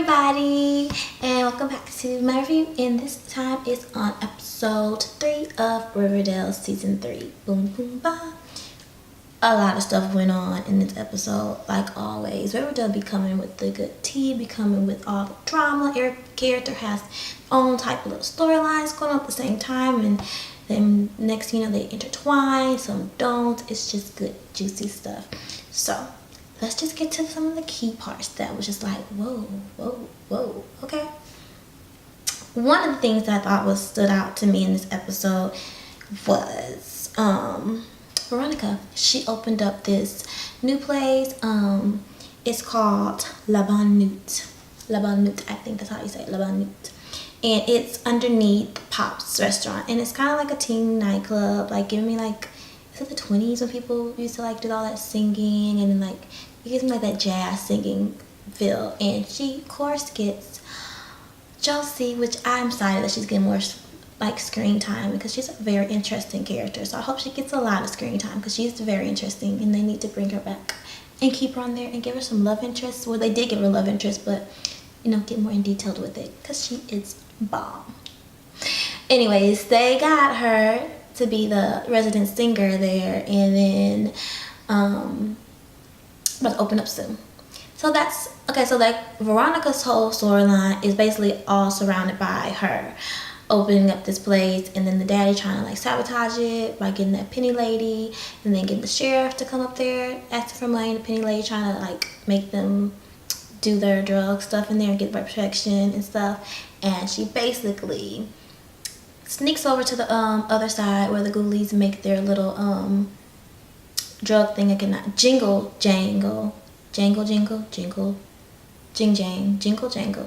everybody, and welcome back to my review. And this time is on episode 3 of Riverdale season 3. Boom boom ba. A lot of stuff went on in this episode, like always. Riverdale be coming with the good tea, be coming with all the drama. Every character has own type of little storylines going on at the same time, and then next thing you know they intertwine, some don't. It's just good juicy stuff. So let's just get to some of the key parts that was just like, whoa, okay? One of the things that I thought stood out to me in this episode was Veronica. She opened up this new place. It's called La Bonne Nuit. La Bonne Nuit, I think that's how you say it, La Bonne Nuit. And it's underneath Pop's restaurant. And it's kind of like a teen nightclub, like giving me like, is it the 20s when people used to like do all that singing, and then like it gives me like that jazz singing feel. And she of course gets Josie, which I'm excited that she's getting more like screen time because she's a very interesting character. So I hope she gets a lot of screen time because she's very interesting, and they need to bring her back and keep her on there and give her some love interest. Well, they did give her love interest, but you know, get more in detail with it because she is bomb. Anyways, they got her to be the resident singer there, and then about to open up soon. So that's okay. So like Veronica's whole storyline is basically all surrounded by her opening up this place, and then the daddy trying to like sabotage it by getting that penny lady, and then getting the sheriff to come up there asking for money. The penny lady trying to like make them do their drug stuff in there and get protection and stuff. And she basically sneaks over to the other side where the ghoulies make their little drug thing again. Jingle jangle, jingle jingle, jingle jing jang, jingle jangle.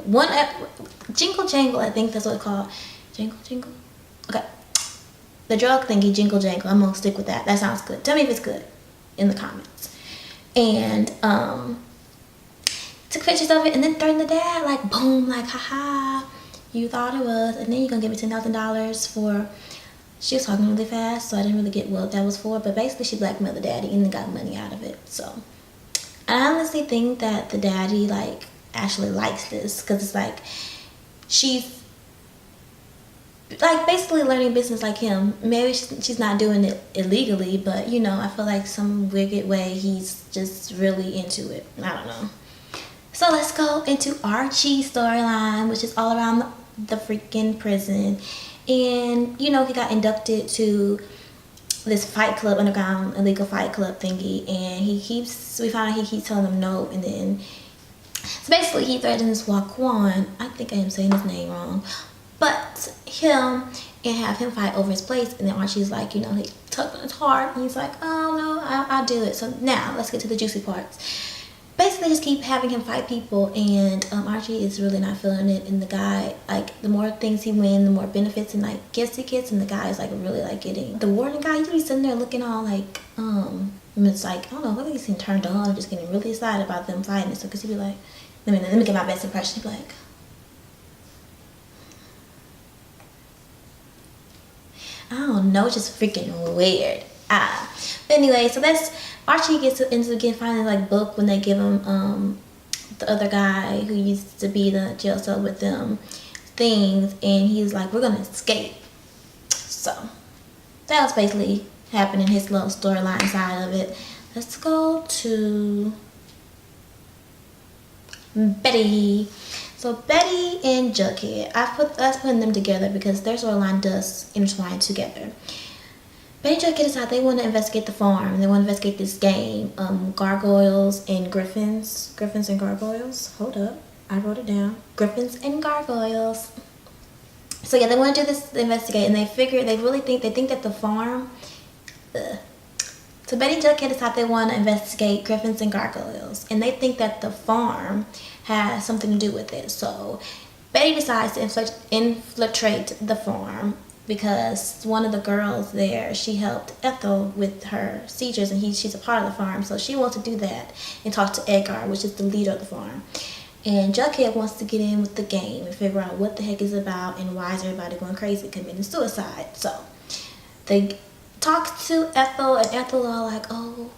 Jingle jangle, I think that's what it's called. Jingle jingle. Okay. The drug thingy, jingle jangle. I'm gonna stick with that. That sounds good. Tell me if it's good in the comments. And took pictures of it and then threatened the dad like boom, like haha, you thought it was, and then you're gonna give me $10,000 for. She was talking really fast, so I didn't really get what that was for, but basically she blackmailed the daddy and then got money out of it. So I honestly think that the daddy like actually likes this because it's like she's like basically learning business like him. Maybe she's not doing it illegally, but you know, I feel like some wicked way he's just really into it. I don't know. So let's go into Archie's storyline, which is all around the freaking prison. And, you know, he got inducted to this fight club, underground illegal fight club thingy. And we found out he keeps telling them no. And then, so basically he threatens Waquan. I think I am saying his name wrong. But him, and have him fight over his place. And then Archie's like, you know, he tugged on his heart. And he's like, oh no, I'll do it. So now let's get to the juicy parts. Basically just keep having him fight people, and Archie is really not feeling it. And the guy, like, the more things he wins, the more benefits and like gifts he gets, and the guy is like really like getting the warden guy. He's sitting there looking all like it's like, I don't know, whether he's getting turned on or just getting really excited about them fighting and stuff, because he'd be like, let me get my best impression. He'd be like, I don't know, it's just freaking weird. But anyway, so that's Archie ends up getting finally like booked when they give him the other guy who used to be the jail cell with them things, and he's like, we're gonna escape. So that was basically happening, his little storyline side of it. Let's go to Betty. So Betty and Jughead, I putting them together because their storyline does intertwine together. Betty and Jughead decide they want to investigate the farm. They want to investigate this game, gargoyles and griffins. Griffins and gargoyles. Hold up, I wrote it down. Griffins and gargoyles. So yeah, they want to do this, investigate, and they think that the farm. So Betty and Jughead decide they want to investigate griffins and gargoyles, and they think that the farm has something to do with it. So Betty decides to infiltrate the farm, because one of the girls there, she helped Ethel with her seizures, and she's a part of the farm, so she wants to do that and talk to Edgar, which is the leader of the farm. And Jughead wants to get in with the game and figure out what the heck is about and why is everybody going crazy committing suicide. So they talk to Ethel, and Ethel all like, oh,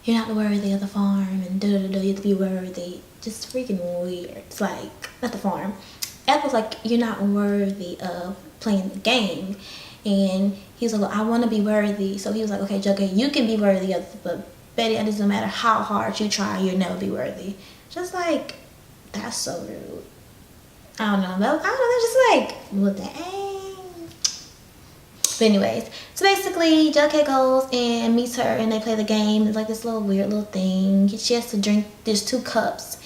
you're not worthy of the farm, and you have to be worthy just freaking weird. It's like, not the farm. Ed was like, you're not worthy of playing the game. And he was like, well, I want to be worthy. So he was like, okay, Jughead, you can be worthy of it, but Betty, it doesn't matter how hard you try, you'll never be worthy. Just like, that's so rude. I don't know. Just like, what the dang. But anyways, so basically, Jughead goes and meets her, and they play the game. It's like this little weird little thing. She has to drink. There's 2 cups,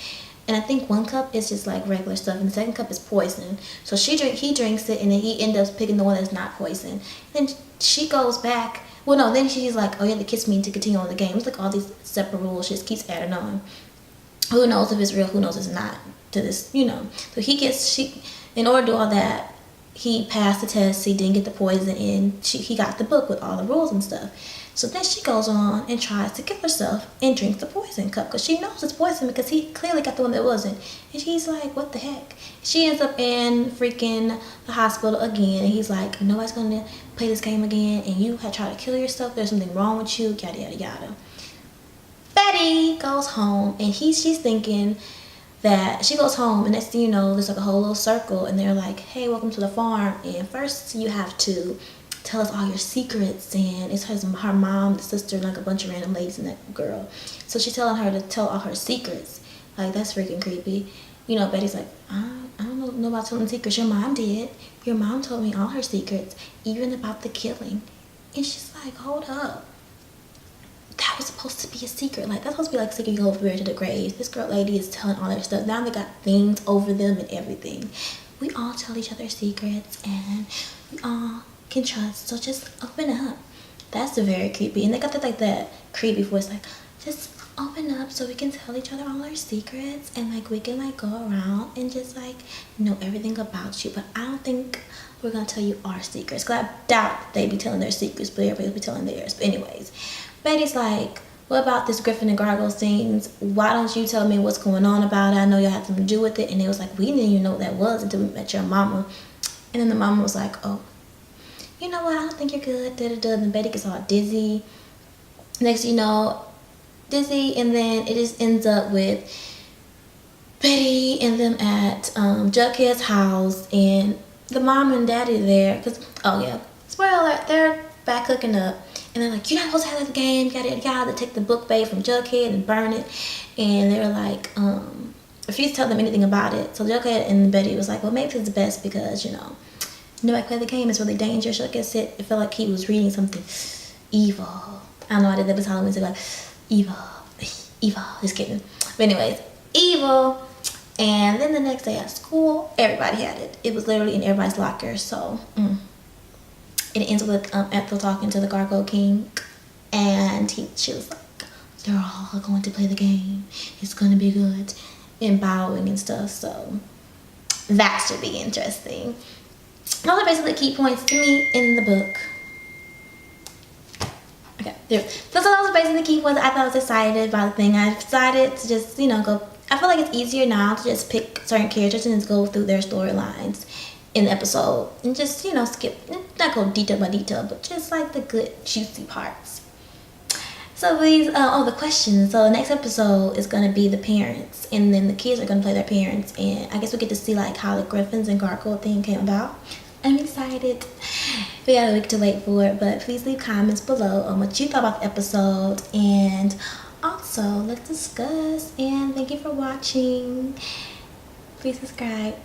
and I think 1 cup is just like regular stuff, and the second cup is poison. So he drinks it, and then he ends up picking the one that's not poison. Then she goes back. Well, no. Then she's like, "Oh, you have to kiss me to continue on the game." It's like all these separate rules. She just keeps adding on. Who knows if it's real? Who knows if it's not? To this, So in order to do all that, he passed the test. He didn't get the poison, and he got the book with all the rules and stuff. So then she goes on and tries to kill herself and drinks the poison cup because she knows it's poison because he clearly got the one that wasn't. And she's like, what the heck? She ends up in freaking the hospital again, and he's like, nobody's gonna play this game again, and you had tried to kill yourself. There's something wrong with you. Yada yada yada. Betty goes home, and she's thinking that she goes home, and next thing you know, there's like a whole little circle, and they're like, hey, welcome to the farm, and first you have to tell us all your secrets. And it's her mom, the sister, and like a bunch of random ladies and that girl. So she's telling her to tell all her secrets. Like, that's freaking creepy. Betty's like, I don't know about telling secrets. Your mom did. Your mom told me all her secrets, even about the killing. And she's like, hold up, that was supposed to be a secret. Like, that's supposed to be like secret you go over to the grave. This girl lady is telling all their stuff. Now they got things over them and everything. We all tell each other secrets, and we all can trust. So just open up. That's very creepy. And they got that creepy voice, like, just open up so we can tell each other all our secrets, and like we can like go around and just like know everything about you. But I don't think we're gonna tell you our secrets, because I doubt they be telling their secrets, but everybody will be telling theirs. But anyways, Betty's like, what about this Griffin and Gargoyle scenes? Why don't you tell me what's going on about it? I know y'all had something to do with it. And they was like, we didn't even know what that was until we met your mama. And then the mama was like, oh, you know what? I don't think you're good. Da-da-da. And Betty gets all dizzy. Next you know, dizzy. And then it just ends up with Betty and them at Jughead's house. And the mom and daddy there. Because, oh yeah, spoiler alert, they're back hooking up. And they're like, you're not supposed to have that game, yada yada yada. They take the book bag from Jughead and burn it. And they were like, refused to tell them anything about it. So Jughead and Betty was like, well, maybe it's the best because, nobody played the game. It's really dangerous. Jughead said it felt like he was reading something evil. I don't know, I did that this Halloween. So like, evil. Just kidding. But anyways, evil. And then the next day at school, everybody had it. It was literally in everybody's locker. So, it ends with Ethel talking to the Gargoyle King, and she was like, they're all going to play the game. It's going to be good. And bowing and stuff. So that should be interesting. Those are basically key points to me in the book. Okay, there. So those are basically the key points. I thought I was excited about the thing. I decided to just, go. I feel like it's easier now to just pick certain characters and just go through their storylines in the episode and just skip, not go detail by detail, but just like the good juicy parts. So these the questions. So the next episode is gonna be the parents, and then the kids are gonna play their parents, and I guess we get to see like how the Griffins and Gargoyle thing came about. I'm excited. We got a week to wait for it, but please leave comments below on what you thought about the episode, and also let's discuss. And thank you for watching. Please subscribe.